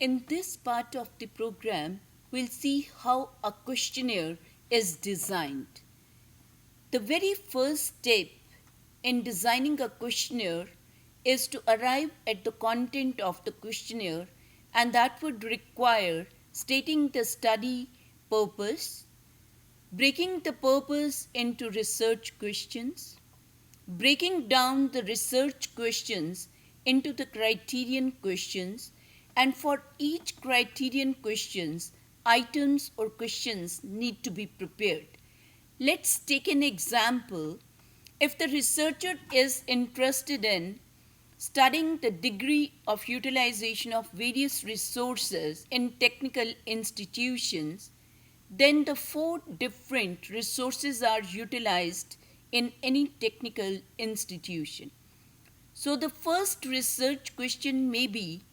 In this part of the program, we'll see how a questionnaire is designed. The very first step in designing a questionnaire is to arrive at the content of the questionnaire, and that would require stating the study purpose, breaking the purpose into research questions, breaking down the research questions into the criterion questions, and for each criterion questions, items or questions need to be prepared. Let's take an example. If the researcher is interested in studying the degree of utilization of various resources in technical institutions, then the 4 different resources are utilized in any technical institution. So the first research question may be,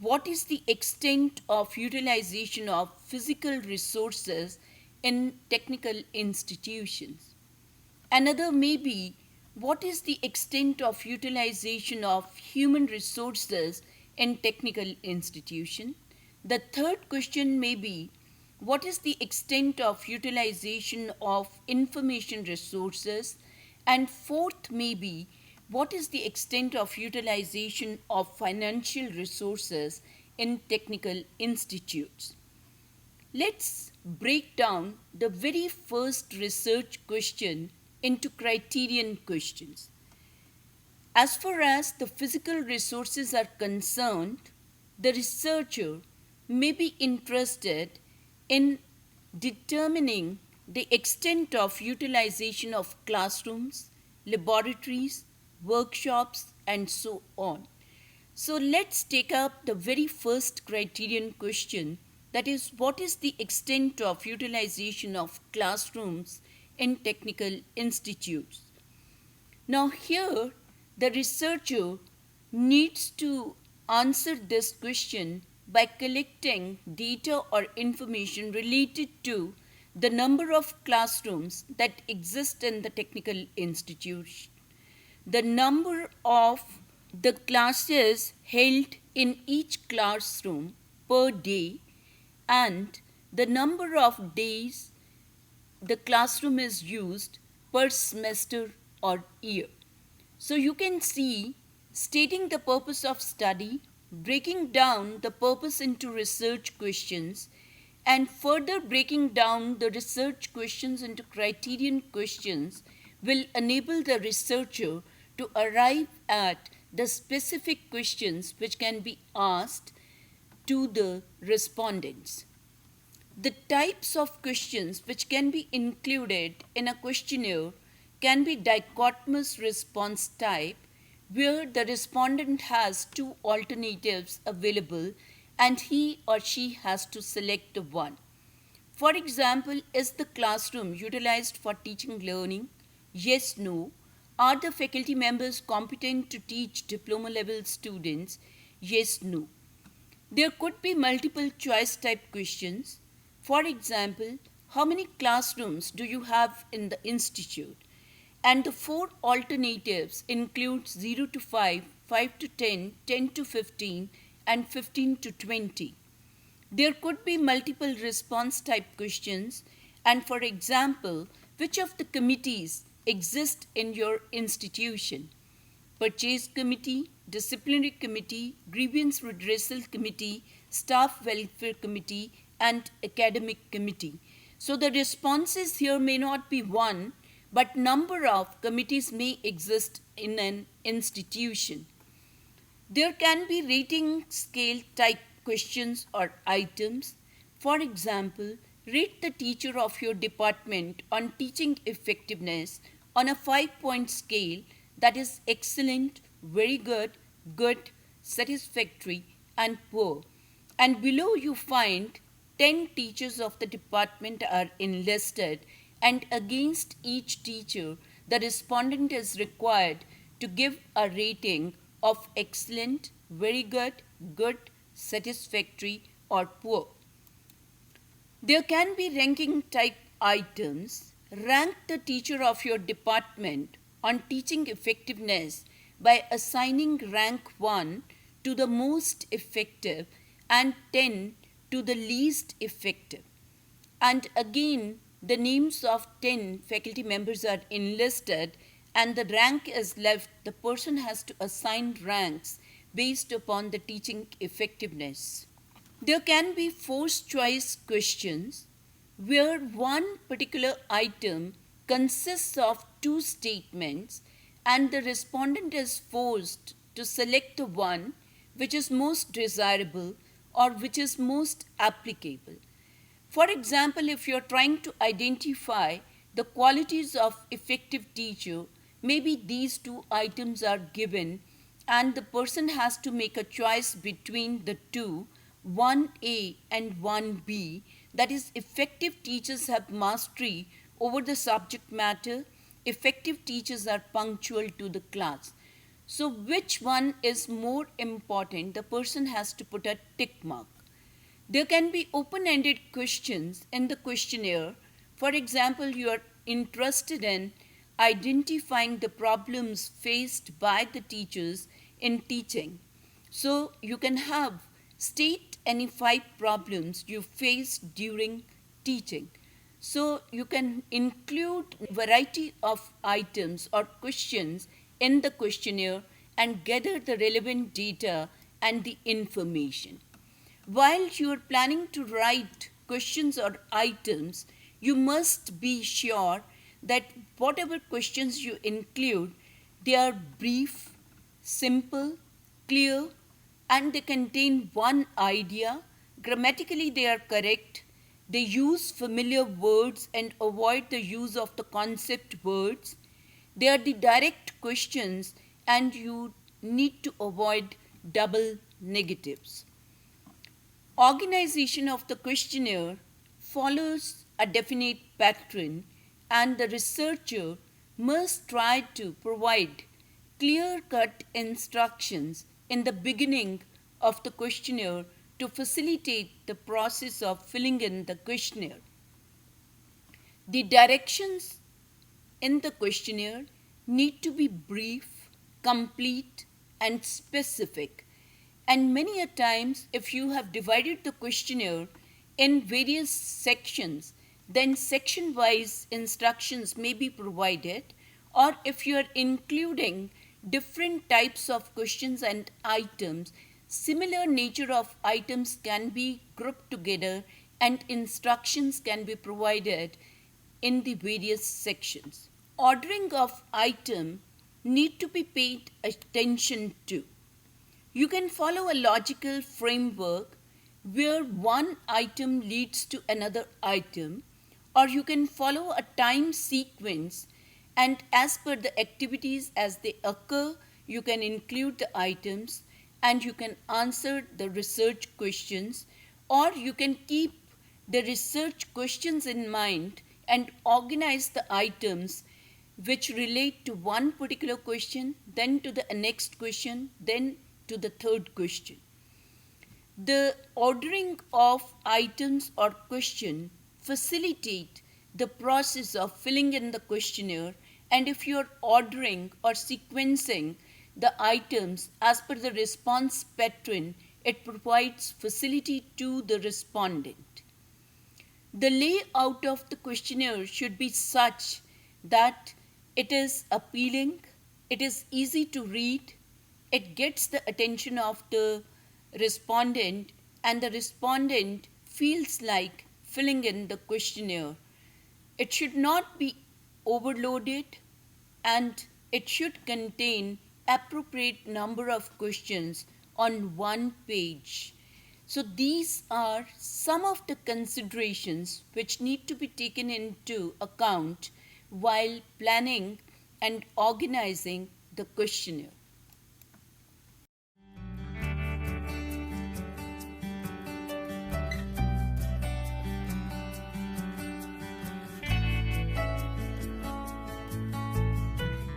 what is the extent of utilization of physical resources in technical institutions? Another may be, what is the extent of utilization of human resources in technical institution? The third question may be, what is the extent of utilization of information resources? And fourth may be, what is the extent of utilization of financial resources in technical institutes? Let's break down the very first research question into criterion questions. As far as the physical resources are concerned, the researcher may be interested in determining the extent of utilization of classrooms, laboratories, workshops, and so on. So let's take up the very first criterion question, that is, what is the extent of utilization of classrooms in technical institutes? Now here, the researcher needs to answer this question by collecting data or information related to the number of classrooms that exist in the technical institution, the number of the classes held in each classroom per day, and the number of days the classroom is used per semester or year. So you can see, stating the purpose of study, breaking down the purpose into research questions, and further breaking down the research questions into criterion questions will enable the researcher to arrive at the specific questions which can be asked to the respondents. The types of questions which can be included in a questionnaire can be dichotomous response type, where the respondent has 2 alternatives available and he or she has to select one. For example, is the classroom utilized for teaching learning? Yes, no. Are the faculty members competent to teach diploma level students? Yes, no. There could be multiple choice type questions. For example, how many classrooms do you have in the institute? And the 4 alternatives include 0 to 5, 5 to 10, 10 to 15, and 15 to 20. There could be multiple response type questions, and for example, which of the committees exist in your institution? Purchase committee, disciplinary committee, grievance redressal committee, staff welfare committee, and academic committee. So the responses here may not be one, but number of committees may exist in an institution. There can be rating scale type questions or items. For example, rate the teacher of your department on teaching effectiveness on a 5-point scale, that is excellent, very good, good, satisfactory, and poor. And below you find 10 teachers of the department are enlisted, and against each teacher, the respondent is required to give a rating of excellent, very good, good, satisfactory, or poor. There can be ranking type items. Rank the teacher of your department on teaching effectiveness by assigning rank 1 to the most effective and 10 to the least effective. And again, the names of 10 faculty members are enlisted and the rank is left. The person has to assign ranks based upon the teaching effectiveness. There can be forced choice questions where one particular item consists of two statements and the respondent is forced to select the one which is most desirable or which is most applicable. For example, if you're trying to identify the qualities of effective teacher, maybe these two items are given and the person has to make a choice between the two, 1A and 1B. That is, effective teachers have mastery over the subject matter. Effective teachers are punctual to the class. So which one is more important? The person has to put a tick mark. There can be open-ended questions in the questionnaire. For example, you are interested in identifying the problems faced by the teachers in teaching. So you can have state any 5 problems you faced during teaching. So you can include variety of items or questions in the questionnaire and gather the relevant data and the information. While you are planning to write questions or items, you must be sure that whatever questions you include, they are brief, simple, clear, and they contain one idea. Grammatically, they are correct. They use familiar words and avoid the use of the concept words. They are the direct questions, and you need to avoid double negatives. Organization of the questionnaire follows a definite pattern, and the researcher must try to provide clear-cut instructions in the beginning of the questionnaire to facilitate the process of filling in the questionnaire. The directions in the questionnaire need to be brief, complete, and specific. And many a times, if you have divided the questionnaire in various sections, then section-wise instructions may be provided, or if you are including different types of questions and items, similar nature of items can be grouped together and instructions can be provided in the various sections. Ordering of item need to be paid attention to. You can follow a logical framework where one item leads to another item, or you can follow a time sequence, and as per the activities as they occur, you can include the items and you can answer the research questions, or you can keep the research questions in mind and organize the items which relate to one particular question, then to the next question, then to the third question. The ordering of items or question facilitate the process of filling in the questionnaire, and if you are ordering or sequencing the items as per the response pattern, it provides facility to the respondent. The layout of the questionnaire should be such that it is appealing, it is easy to read, it gets the attention of the respondent, and the respondent feels like filling in the questionnaire. It should not be overloaded, and it should contain appropriate number of questions on one page. So these are some of the considerations which need to be taken into account while planning and organizing the questionnaire.